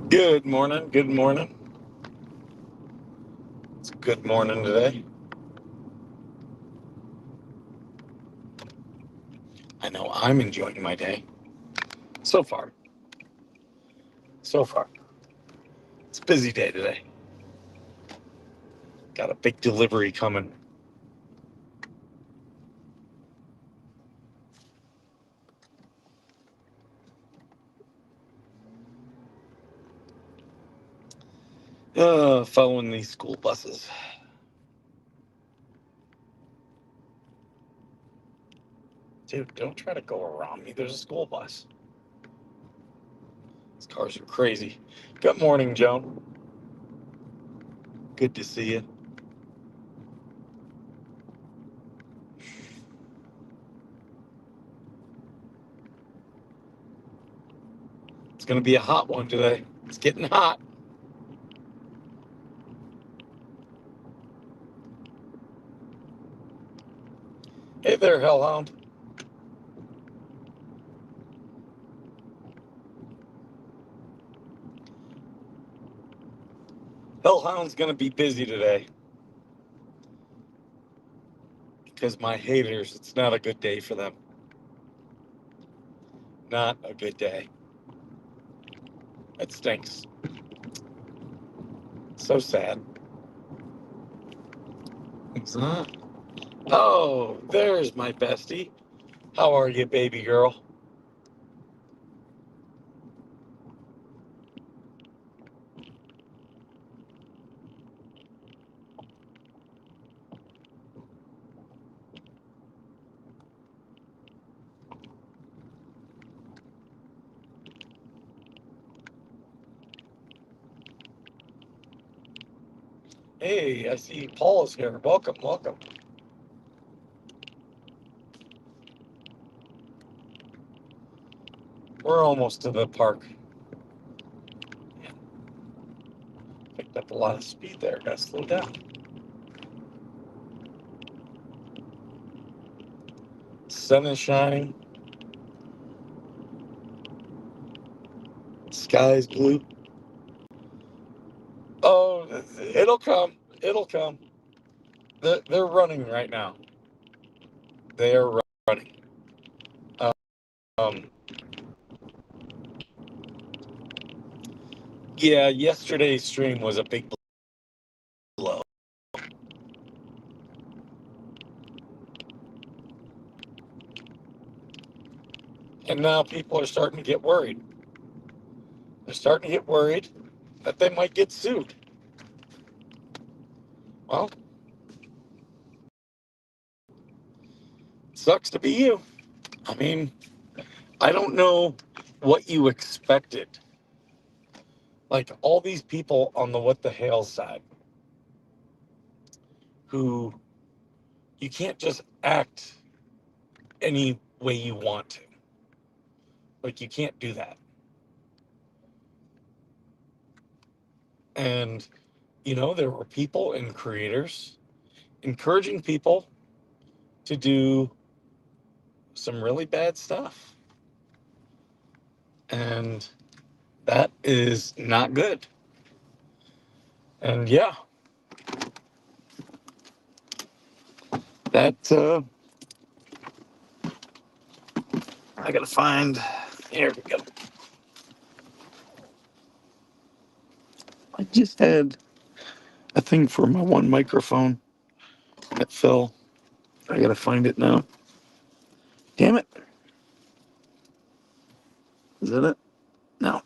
Good morning. Good morning. It's a good morning today. I know I'm enjoying my day. So far. So far. It's a busy day today. Got a big delivery coming. Following these school buses. Dude, don't try to go around me. There's a school bus. These cars are crazy. Good morning, Joan. Good to see you. It's going to be a hot one today. It's getting hot. Hey there, Hellhound. Hellhound's going to be busy today. Because my haters, it's not a good day for them. Not a good day. It stinks. So sad. What's that? Oh, there's my bestie. How are you, baby girl? Hey, I see Paul is here. Welcome, welcome. We're almost to the park. Yeah, picked up a lot of speed there. Gotta slow down. Sun is shining. Sky's blue. Oh, it'll come. It'll come. They're running right now. They are running. Um, yeah, yesterday's stream was a big blow. And now people are starting to get worried. They're starting to get worried that they might get sued. Well, sucks to be you. I mean, I don't know what you expected. Like all these people on the what the hell side who you can't just act any way you want to. Like you can't do that. And, there were people and creators encouraging people to do some really bad stuff. And that is not good. And yeah, that I gotta find. Here we go. I just had a thing for my one microphone that fell. I gotta find it now. Damn it. Is that it? No.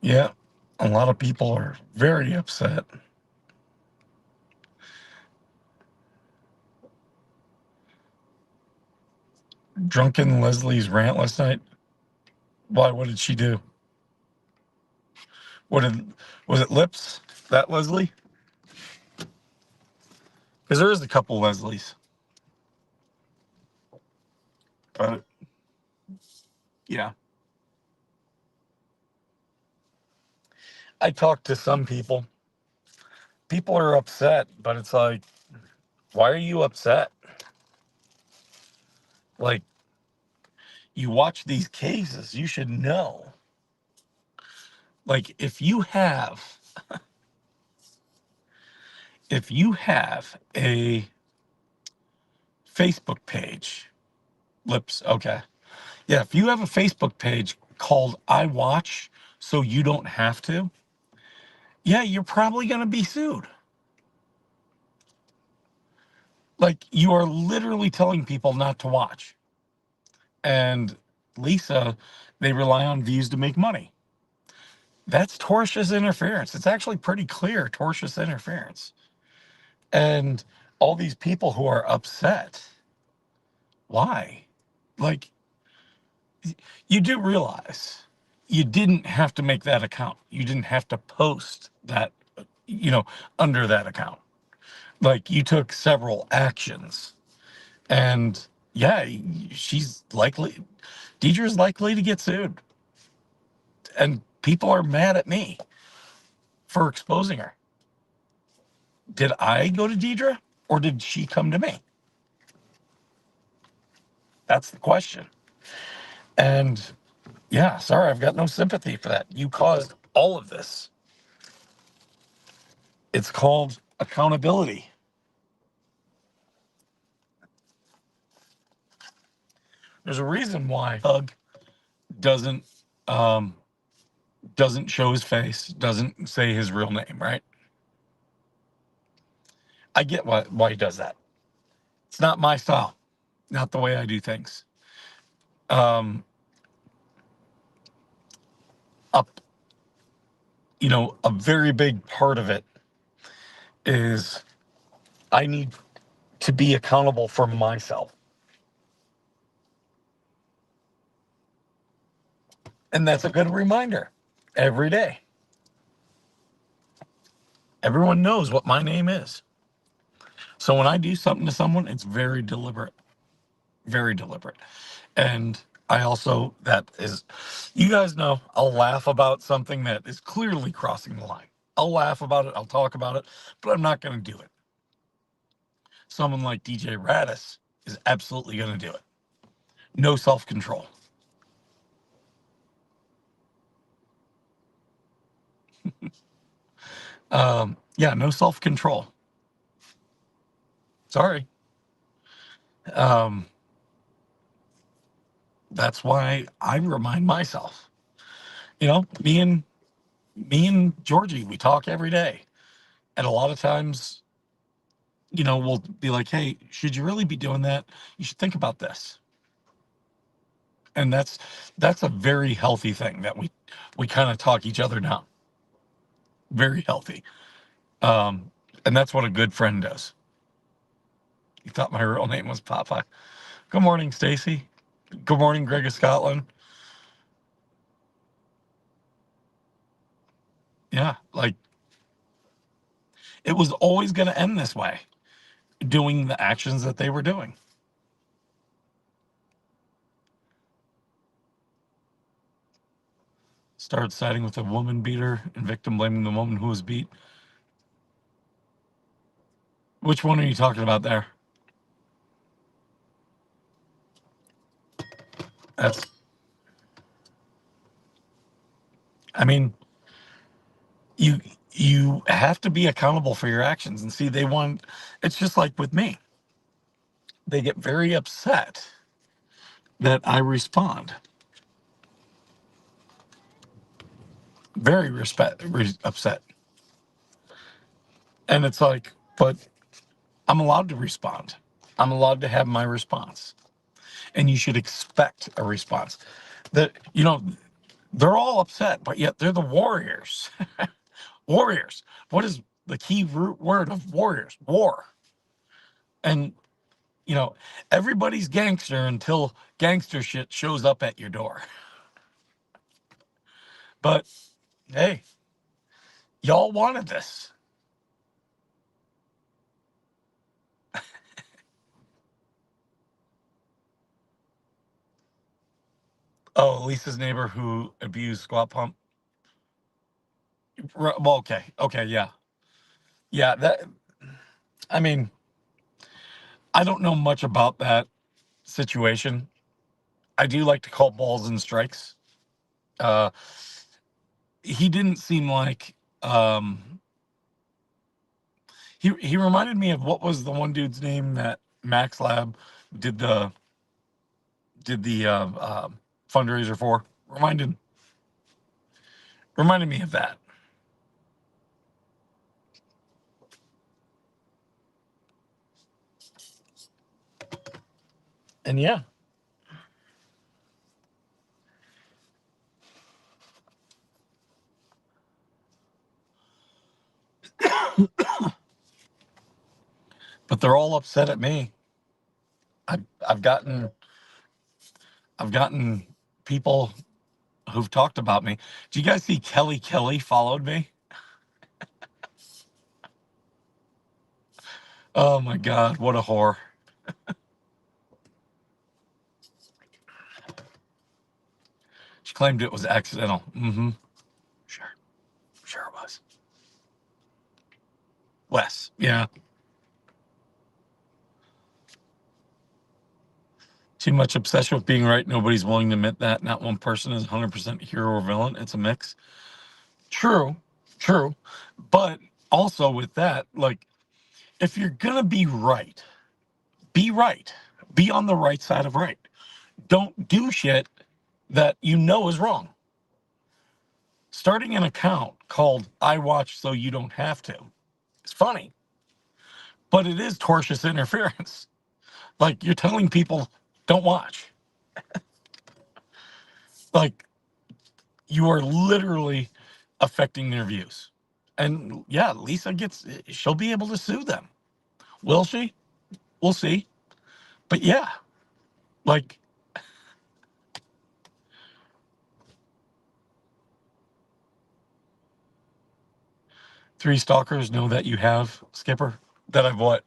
Yeah, a lot of people are very upset. Drunken Leslie's rant last night. Why? What did she do? What did was it? Lips? That Leslie? Because there is a couple Leslies. But yeah. I talk to some people. People are upset, but it's like, why are you upset? Like, you watch these cases, you should know. Like, if you have a Facebook page, lips, okay. Yeah, if you have a Facebook page called I Watch So You Don't Have to, yeah, you're probably going to be sued. Like, you are literally telling people not to watch. And Lisa, they rely on views to make money. That's tortious interference. It's actually pretty clear tortious interference. And all these people who are upset, why? Like, you do realize you didn't have to make that account. You didn't have to post that, you know, under that account. Like, you took several actions. And yeah, Deidre's likely to get sued. And people are mad at me for exposing her. Did I go to Deidre or did she come to me? That's the question. And yeah, sorry, I've got no sympathy for that. You caused all of this. It's called accountability. There's a reason why Hug doesn't um, doesn't show his face, doesn't say his real name, right? I get why he does that. It's not my style, not the way I do things. Um, up, a very big part of it is I need to be accountable for myself. And that's a good reminder every day. Everyone knows what my name is. So when I do something to someone, it's very deliberate, very deliberate. And I also, you guys know, I'll laugh about something that is clearly crossing the line. I'll laugh about it, I'll talk about it, but I'm not going to do it. Someone like DJ Radis is absolutely going to do it. No self control. Yeah, no self control. Sorry. Um, that's why I remind myself. Me and Georgie, we talk every day. And a lot of times, we'll be like, hey, should you really be doing that? You should think about this. And that's a very healthy thing that we kind of talk each other down. Very healthy. And that's what a good friend does. You thought my real name was Papa. Good morning, Stacy. Good morning, Greg of Scotland. Yeah, like it was always going to end this way, doing the actions that they were doing. Started siding with a woman beater and victim blaming the woman who was beat. Which one are you talking about there? That's, I mean, you you have to be accountable for your actions. And see, it's just like with me. They get very upset that I respond. Very upset. And it's like, but I'm allowed to respond. I'm allowed to have my response. And you should expect a response. That, they're all upset, but yet they're the warriors. Warriors. What is the key root word of warriors? War. And, you know, everybody's gangster until gangster shit shows up at your door. But hey, y'all wanted this. Oh, Lisa's neighbor who abused squat pump. Well, okay, yeah, yeah. That I mean, I don't know much about that situation. I do like to call balls and strikes. Uh, he didn't seem like he reminded me of what was the one dude's name that Max Lab did the did the fundraiser for. Reminded me of that. And yeah, but they're all upset at me. I've I've gotten I've gotten people who've talked about me. Do you guys see Kelly followed me? Oh my God, what a whore. She claimed it was accidental. Mm-hmm. Sure. Sure it was. Wes. Yeah. Too much obsession with being right. Nobody's willing to admit that. Not one person is 100% hero or villain. It's a mix. True. True. But also with that, like, if you're going to be right, be right. Be on the right side of right. Don't do shit that you know is wrong. Starting an account called I Watch So You Don't Have to. It's funny, but it is tortious interference. Like you're telling people don't watch. Like you are literally affecting their views. And yeah, Lisa she'll be able to sue them. Will she? We'll see. But yeah, like three stalkers know that you have, Skipper, that I've what?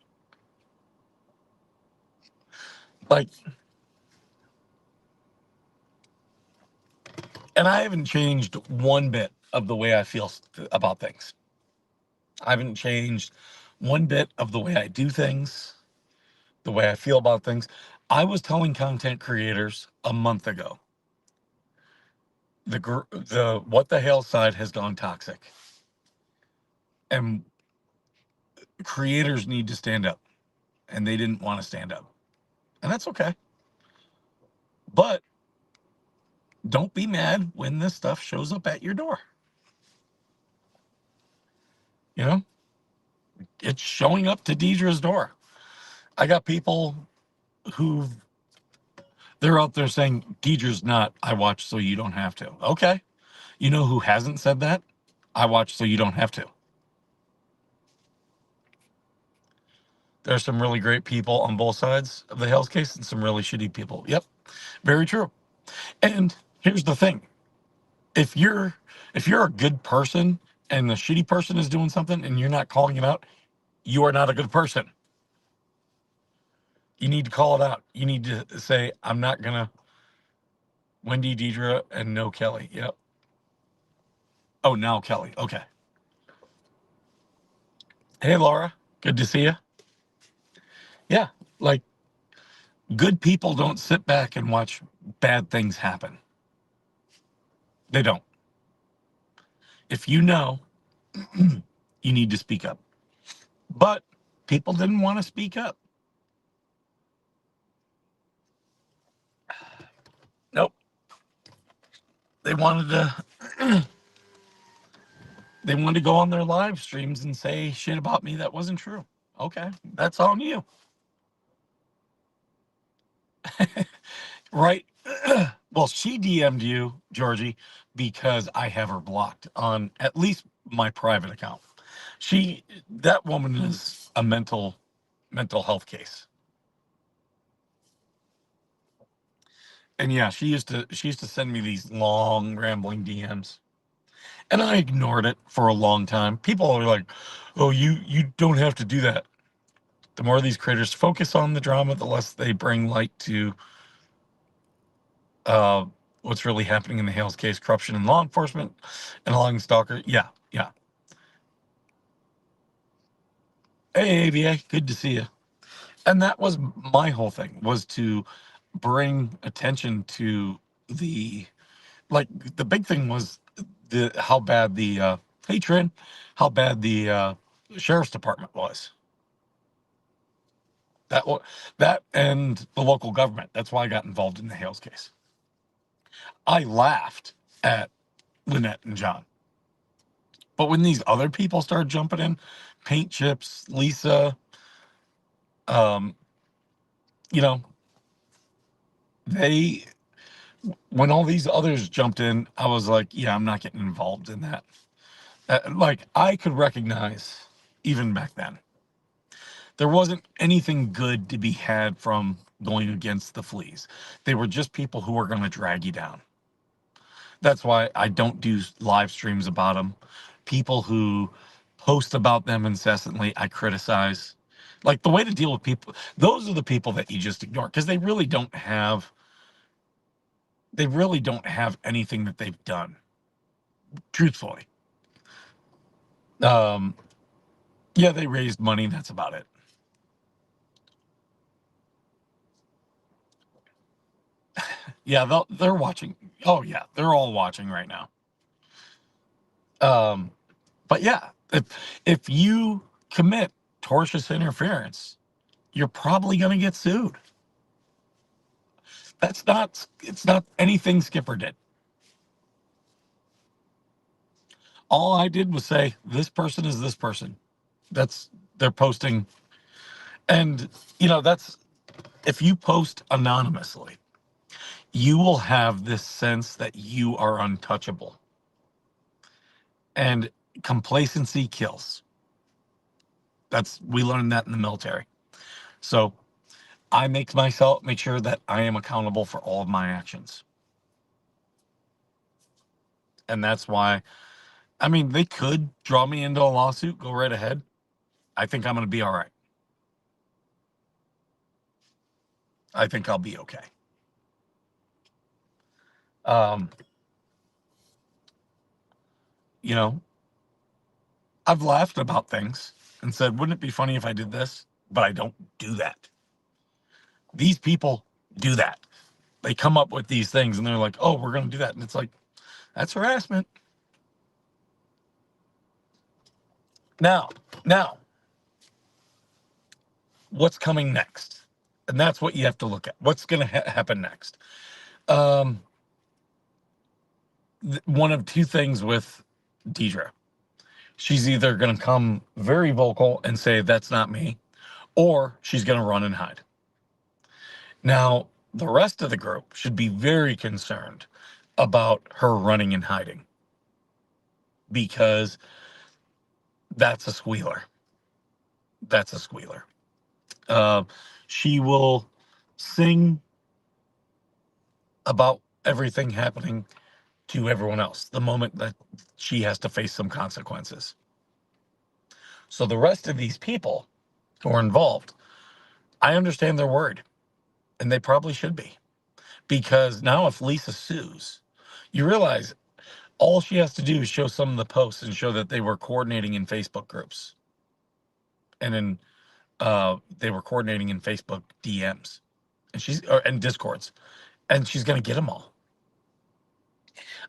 Like, and I haven't changed one bit of the way I feel about things. I haven't changed one bit of the way I do things, the way I feel about things. I was telling content creators a month ago, the what the hell side has gone toxic, and creators need to stand up, and they didn't want to stand up, and that's okay. But don't be mad when this stuff shows up at your door. You know, it's showing up to Deidre's door. I got people who they're out there saying Deidre's not. I watch so you don't have to. Okay, you know who hasn't said that? I watch so you don't have to. There's some really great people on both sides of the Hell's case and some really shitty people. Yep, very true. And here's the thing: if you're a good person and the shitty person is doing something and you're not calling it out, you are not a good person. You need to call it out. You need to say, "I'm not gonna." Wendy, Deidre, and no Kelly. Yep. Oh, now Kelly. Okay. Hey, Laura. Good to see you. Yeah, like good people don't sit back and watch bad things happen. They don't. If you know, you need to speak up. But people didn't want to speak up. Nope. They wanted to they wanted to go on their live streams and say shit about me that wasn't true. Okay, that's on you. Right? Well, she DM'd you, Georgie, because I have her blocked on at least my private account. That woman is a mental health case. And yeah, she used to send me these long rambling DMs. And I ignored it for a long time. People are like, "Oh, you don't have to do that." The more these creators focus on the drama, the less they bring light to uh, what's really happening in the Hales case: corruption in law enforcement and allowing stalker. Yeah, Yeah. Hey, ABA, good to see you. And that was my whole thing, was to bring attention to the, like, the big thing was the how bad the hey Trin, how bad the sheriff's department was. That was that and the local government. That's why I got involved in the Hales case. I laughed at Lynette and John. But when these other people started jumping in, Paint Chips, Lisa, um, you know, they, when all these others jumped in, I was like, yeah, I'm not getting involved in that. Like, I could recognize, even back then, there wasn't anything good to be had from going against the fleas. They were just people who were going to drag you down. That's why I don't do live streams about them. People who post about them incessantly, I criticize. Like, the way to deal with people, those are the people that you just ignore, because they really don't have anything that they've done, truthfully. Um, yeah, they raised money. That's about it. Yeah, they're watching. Oh yeah, they're all watching right now. Um, but yeah, if you commit tortious interference, you're probably going to get sued. It's not anything Skipper did. All I did was say, this person is this person. That's, they're posting. And, that's, if you post anonymously, you will have this sense that you are untouchable. And complacency kills. We learned that in the military. So I make sure that I am accountable for all of my actions. And that's why, I mean, they could draw me into a lawsuit, go right ahead. I think I'm going to be all right. I think I'll be okay. Um, you know, I've laughed about things and said, wouldn't it be funny if I did this? But I don't do that. These people do that. They come up with these things and they're like, oh, we're going to do that. And it's like, that's harassment. Now, what's coming next? And that's what you have to look at. What's going to happen next? Um, one of two things with Deidre. She's either going to come very vocal and say, that's not me, or she's going to run and hide. Now, the rest of the group should be very concerned about her running and hiding, because that's a squealer. That's a squealer. Uh, she will sing about everything happening to everyone else the moment that she has to face some consequences. So the rest of these people who are involved, I understand they're worried, and they probably should be, because now if Lisa sues, you realize all she has to do is show some of the posts and show that they were coordinating in Facebook groups, and they were coordinating in Facebook DMs, and Discords, and she's going to get them all.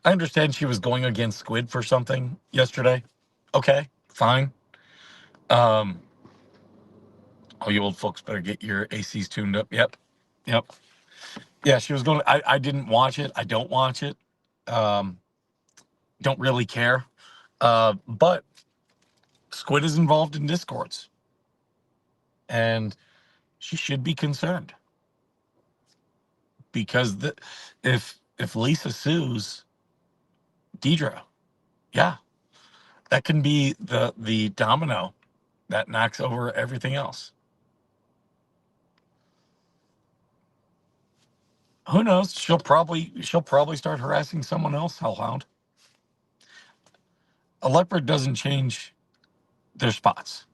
I understand she was going against Squid for something yesterday. Okay, fine. Um, oh, you old folks better get your ACs tuned up. Yep. Yeah, she was going. I didn't watch it. I don't watch it. Um, don't really care. But Squid is involved in Discords, and she should be concerned, because if Lisa sues Deidre, yeah, that can be the domino that knocks over everything else. Who knows? She'll probably start harassing someone else. Hellhound. A leopard doesn't change their spots.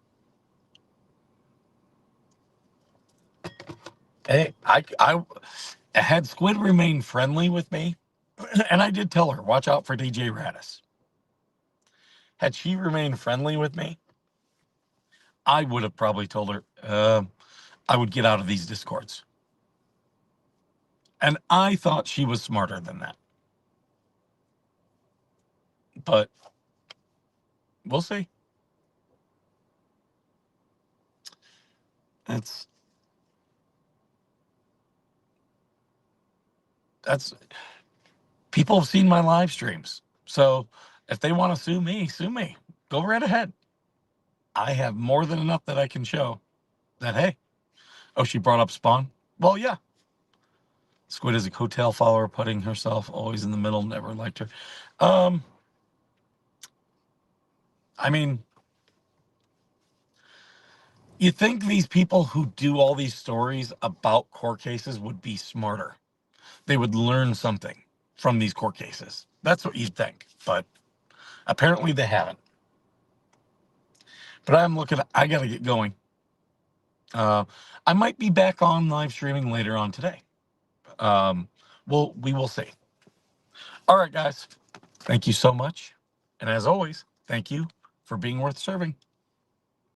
Hey, I had Squid remained friendly with me, and I did tell her, watch out for DJ Radis. Had she remained friendly with me, I would have probably told her I would get out of these discords. And I thought she was smarter than that. But we'll see. That's that's people have seen my live streams. So if they want to sue me, sue me. Go right ahead. I have more than enough that I can show that, hey, oh, she brought up Spawn. Well, yeah. Squid is a hotel follower, putting herself always in the middle, never liked her. Um, I mean, you think these people who do all these stories about court cases would be smarter. They would learn something from these court cases. That's what you'd think. But apparently they haven't. But I got to get going. Uh, I might be back on live streaming later on today. Um, we will see. All right, guys. Thank you so much. And as always, thank you for being worth serving.